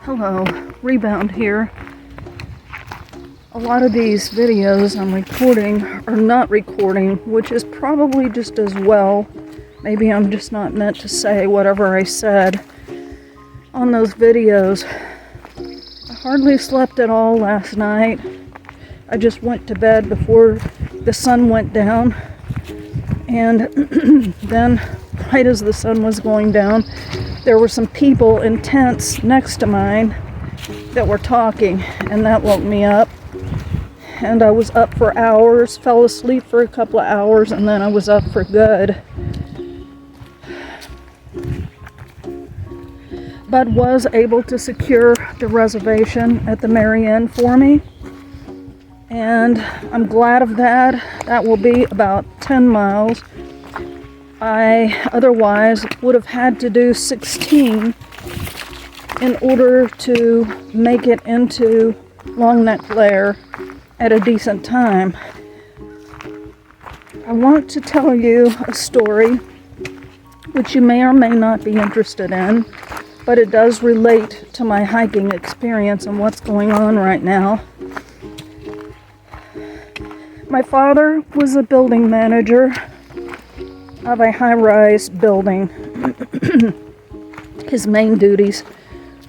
Hello, Rebound here. A lot of these videos I'm recording are not recording, which is probably just as well. Maybe I'm just not meant to say whatever I said on those videos. I hardly slept at all last night. I just went to bed before the sun went down, and then right as the sun was going down, there were some people in tents next to mine that were talking, and that woke me up. And I was up for hours, fell asleep for a couple of hours, and then I was up for good. But was able to secure the reservation at the Mary Inn for me. And I'm glad of that. That will be about 10 miles. I otherwise would have had to do 16 in order to make it into Long Neck Lair at a decent time. I want to tell you a story which you may or may not be interested in, but it does relate to my hiking experience and what's going on right now. My father was a building manager of a high-rise building. His main duties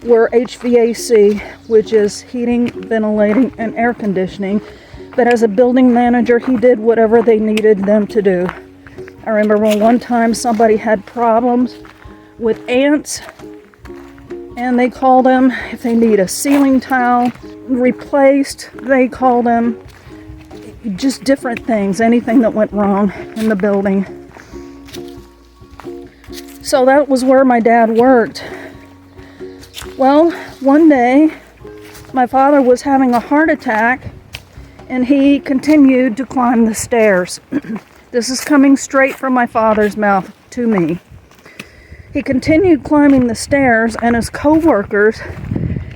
were HVAC, which is heating, ventilating, and air conditioning. But as a building manager, he did whatever they needed them to do. I remember one time somebody had problems with ants, and they called him if they need a ceiling tile replaced. They called him just different things, anything that went wrong in the building. So that was where my dad worked. Well, one day, my father was having a heart attack, and he continued to climb the stairs. This is coming straight from my father's mouth to me. He continued climbing the stairs, and his co-workers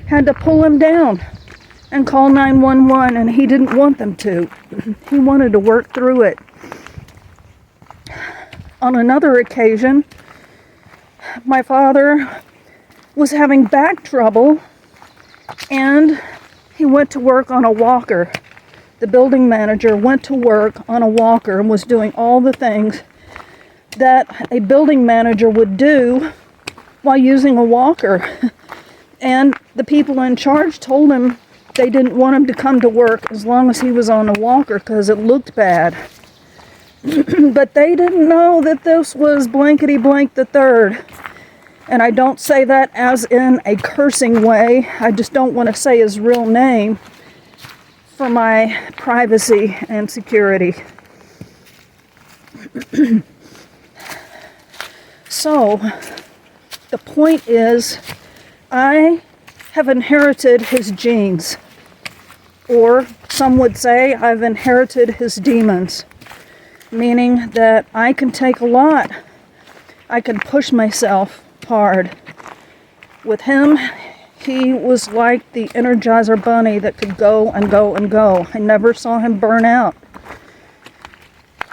had to pull him down and call 911, and he didn't want them to. He wanted to work through it. On another occasion, my father was having back trouble, and he went to work on a walker. The building manager went to work on a walker and was doing all the things that a building manager would do while using a walker. And the people in charge told him they didn't want him to come to work as long as he was on a walker because it looked bad. But they didn't know that this was blankety blank the third. And I don't say that as in a cursing way. I just don't want to say his real name for my privacy and security. So, the point is, I have inherited his genes. Or some would say I've inherited his demons. Meaning that I can take a lot. I can push myself hard. With him, he was like the Energizer bunny that could go and go and go. I never saw him burn out.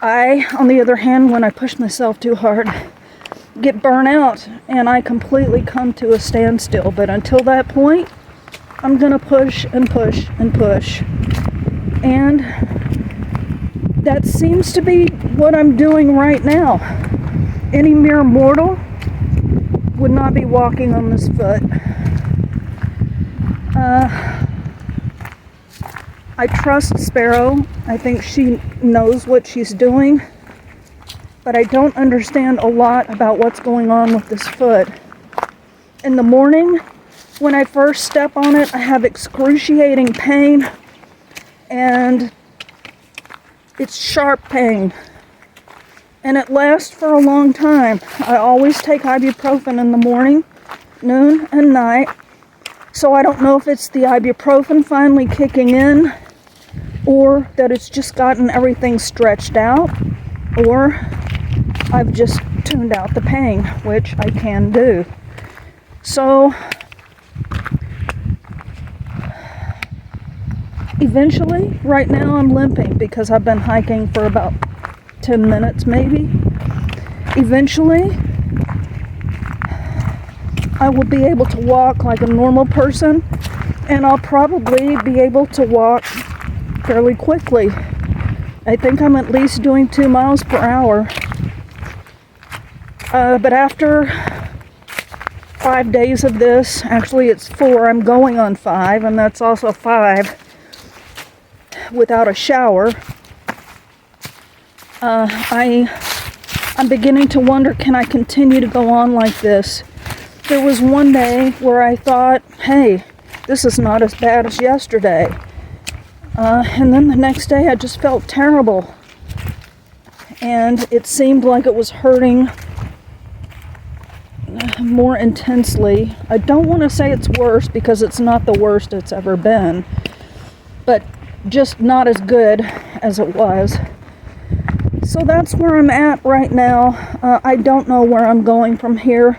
I, on the other hand, when I push myself too hard, get burnt out, and I completely come to a standstill. But until that point, I'm gonna push and push and push. And that seems to be what I'm doing right now. Any mere mortal would not be walking on this foot. I trust Sparrow. I think she knows what she's doing. But I don't understand a lot about what's going on with this foot. In the morning, when I first step on it, I have excruciating pain. And it's sharp pain. And it lasts for a long time. I always take ibuprofen in the morning, noon, and night. So I don't know if it's the ibuprofen finally kicking in, or that it's just gotten everything stretched out, or I've just tuned out the pain, which I can do. So eventually, right now I'm limping because I've been hiking for about 10 minutes maybe. Eventually, I will be able to walk like a normal person, and I'll probably be able to walk fairly quickly. I think I'm at least doing 2 miles per hour. But after 5 days of this, actually it's 4, I'm going on 5, and that's also 5 without a shower. I'm beginning to wonder, can I continue to go on like this? There was one day where I thought, hey, this is not as bad as yesterday. And then the next day I just felt terrible. And it seemed like it was hurting more intensely. I don't want to say it's worse because it's not the worst it's ever been, but just not as good as it was. So that's where I'm at right now. I don't know where I'm going from here.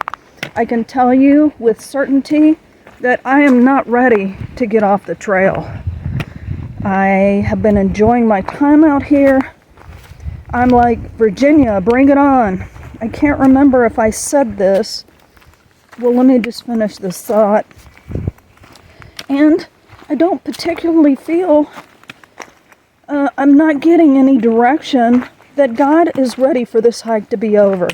I can tell you with certainty that I am not ready to get off the trail. I have been enjoying my time out here. I'm like, Virginia, bring it on. I can't remember if I said this. Well, let me just finish this thought. And I don't particularly feel I'm not getting any direction that God is ready for this hike to be over.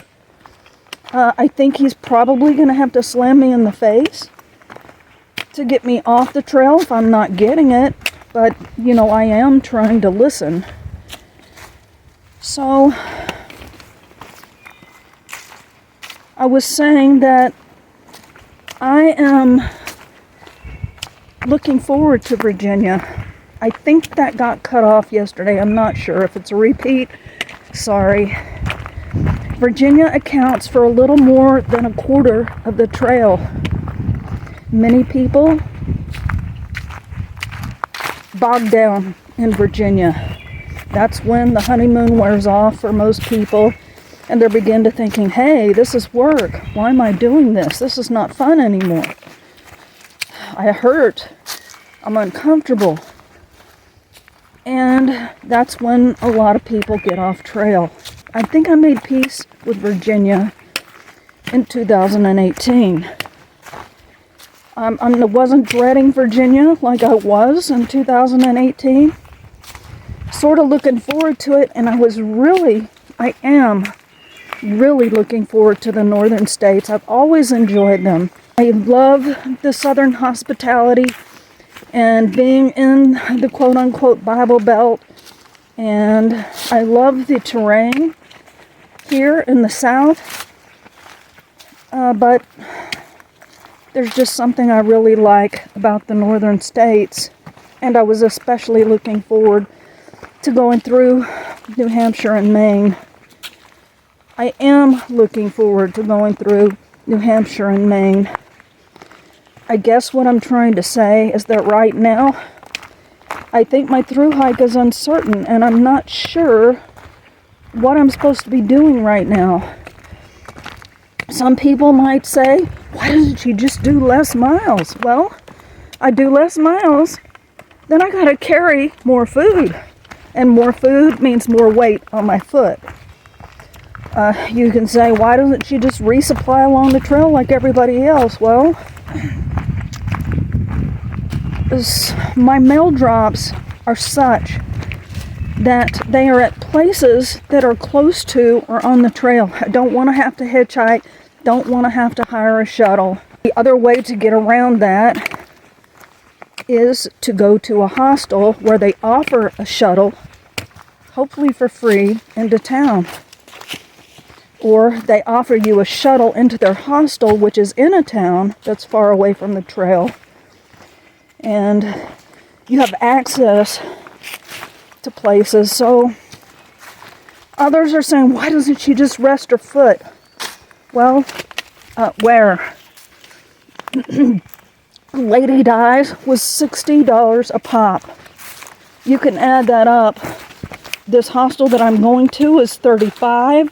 I think he's probably going to have to slam me in the face to get me off the trail if I'm not getting it. But, you know, I am trying to listen. So, I was saying that I am looking forward to Virginia. I think that got cut off yesterday. I'm not sure if it's a repeat. Sorry. Virginia accounts for a little more than a quarter of the trail. Many people bogged down in Virginia. That's when the honeymoon wears off for most people, and they begin to thinking, hey, this is work. Why am I doing this? This is not fun anymore. I hurt. I'm uncomfortable. And that's when a lot of people get off trail. I think I made peace with Virginia in 2018. I wasn't dreading Virginia like I was in 2018. Sort of looking forward to it, and I am really looking forward to the northern states. I've always enjoyed them. I love the southern hospitality and being in the quote-unquote Bible Belt, and I love the terrain here in the south, but there's just something I really like about the northern states, and I was especially looking forward to going through New Hampshire and Maine. I am looking forward to going through New Hampshire and Maine. I guess what I'm trying to say is that right now, I think my through hike is uncertain, and I'm not sure what I'm supposed to be doing right now. Some people might say, why doesn't she just do less miles? Well, I do less miles, then I gotta carry more food. And more food means more weight on my foot. You can say, why doesn't she just resupply along the trail like everybody else? Well, my mail drops are such that they are at places that are close to or on the trail. I don't want to have to hitchhike, don't want to have to hire a shuttle. The other way to get around that is to go to a hostel where they offer a shuttle, hopefully for free, into town. Or they offer you a shuttle into their hostel, which is in a town that's far away from the trail. And you have access to places. So others are saying, why doesn't she just rest her foot? Well, where? Lady Dies was $60 a pop. You can add that up. This hostel that I'm going to is $35.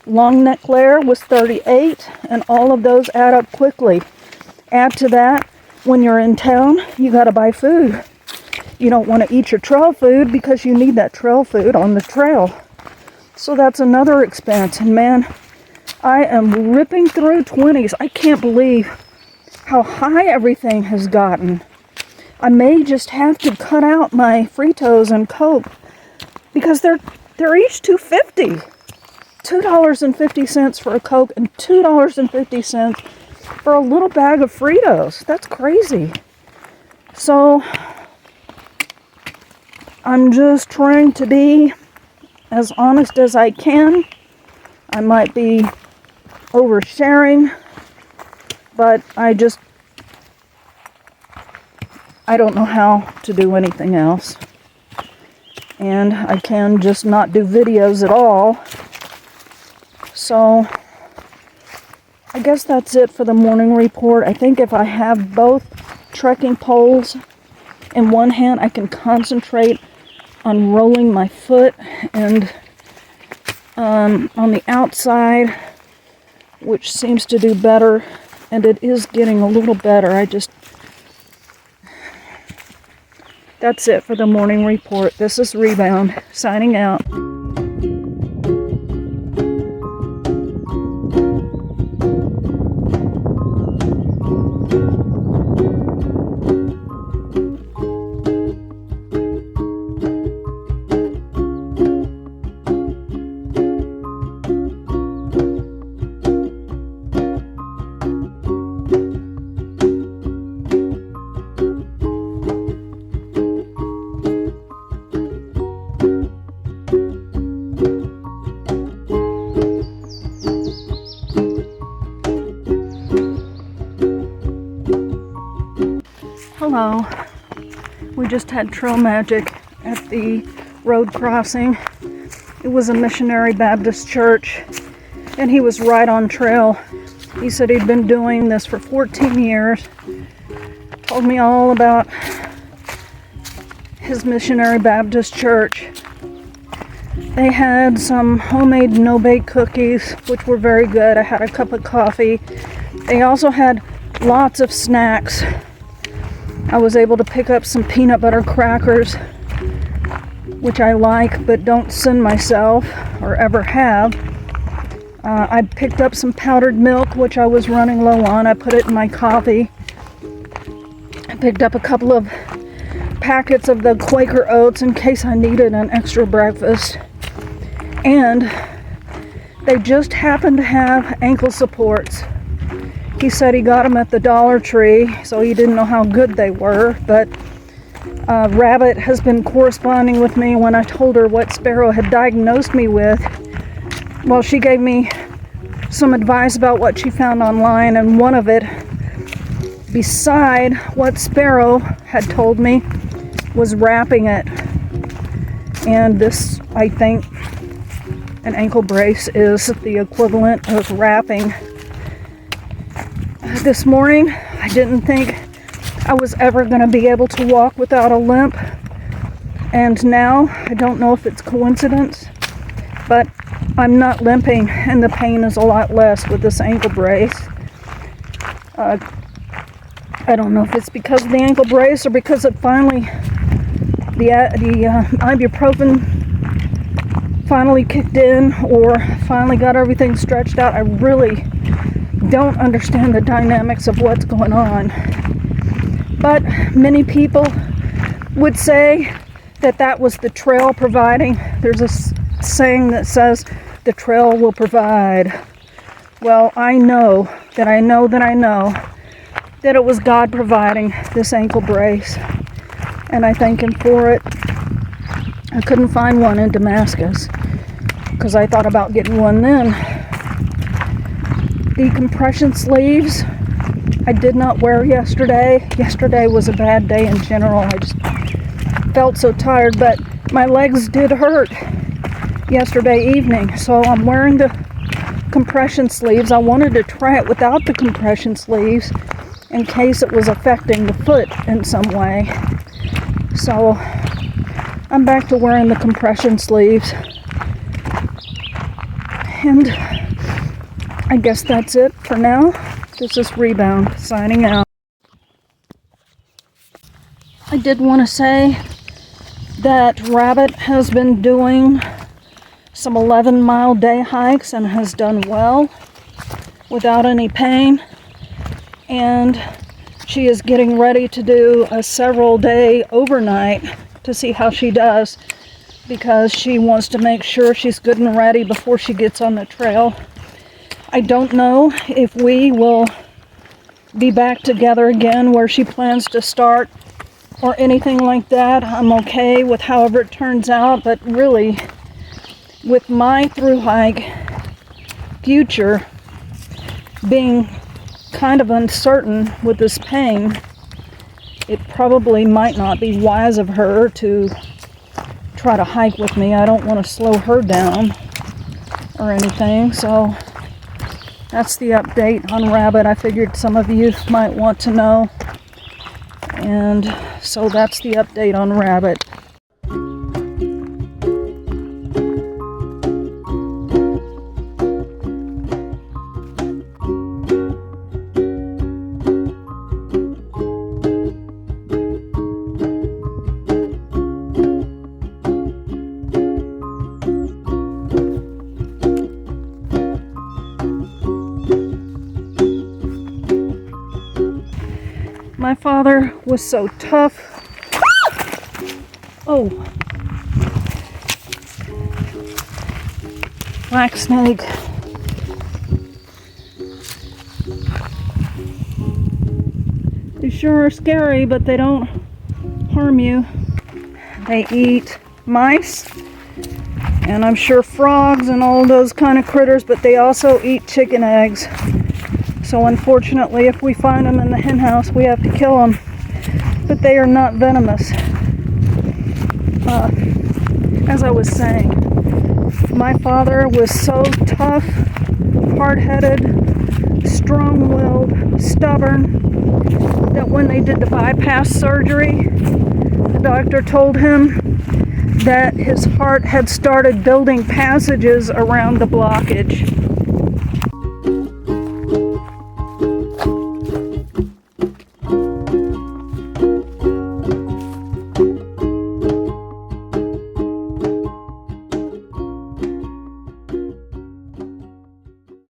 Long Neck Lair was $38, and all of those add up quickly. Add to that, when you're in town, you gotta buy food. You don't want to eat your trail food because you need that trail food on the trail. So that's another expense. And man, I am ripping through 20s. I can't believe how high everything has gotten. I may just have to cut out my Fritos and Coke because they're each $2.50. $2.50 for a Coke and $2.50 for a little bag of Fritos. That's crazy. So I'm just trying to be as honest as I can. I might be oversharing, but I don't know how to do anything else. And I can just not do videos at all. So I guess that's it for the morning report. I think if I have both trekking poles in one hand, I can concentrate on rolling my foot and on the outside, which seems to do better, and it is getting a little better. That's it for the morning report. This is Rebound, signing out. Hello. We just had trail magic at the road crossing. It was a missionary Baptist church, and he was right on trail. He said he'd been doing this for 14 years. Told me all about his missionary Baptist church. They had some homemade no-bake cookies, which were very good. I had a cup of coffee. They also had lots of snacks. I was able to pick up some peanut butter crackers, which I like but don't send myself or ever have. I picked up some powdered milk, which I was running low on. I put it in my coffee. I picked up a couple of packets of the Quaker Oats in case I needed an extra breakfast. And they just happened to have ankle supports. He said he got them at the Dollar Tree, so he didn't know how good they were, but Rabbit has been corresponding with me when I told her what Sparrow had diagnosed me with. Well, she gave me some advice about what she found online, and one of it, beside what Sparrow had told me, was wrapping it. And this, I think, an ankle brace is the equivalent of wrapping. This morning, I didn't think I was ever going to be able to walk without a limp. And now, I don't know if it's coincidence, but I'm not limping and the pain is a lot less with this ankle brace. I don't know if it's because of the ankle brace or because it finally, the ibuprofen finally kicked in or finally got everything stretched out. I really don't understand the dynamics of what's going on. But many people would say that was the trail providing. There's a saying that says the trail will provide. Well, I know that it was God providing this ankle brace, and I thank him for it. I couldn't find one in Damascus because I thought about getting one then. The compression sleeves I did not wear yesterday. Yesterday was a bad day in general. I just felt so tired, but my legs did hurt yesterday evening, so I'm wearing the compression sleeves. I wanted to try it without the compression sleeves in case it was affecting the foot in some way. So I'm back to wearing the compression sleeves. And I guess that's it for now. This is Rebound, signing out. I did want to say that Rabbit has been doing some 11-mile day hikes and has done well without any pain. and she is getting ready to do a several-day overnight to see how she does, because she wants to make sure she's good and ready before she gets on the trail. I don't know if we will be back together again where she plans to start or anything like that. I'm okay with however it turns out, but really, with my through hike future being kind of uncertain with this pain, it probably might not be wise of her to try to hike with me. I don't want to slow her down or anything, so that's the update on Rabbit. I figured some of you might want to know, and so that's the update on Rabbit. My father was so tough. Oh, black snake. They sure are scary, but they don't harm you. They eat mice, and I'm sure frogs and all those kind of critters, but they also eat chicken eggs. So unfortunately, if we find them in the hen house, we have to kill them. But they are not venomous. As I was saying, my father was so tough, hard-headed, strong-willed, stubborn, that when they did the bypass surgery, the doctor told him that his heart had started building passages around the blockage.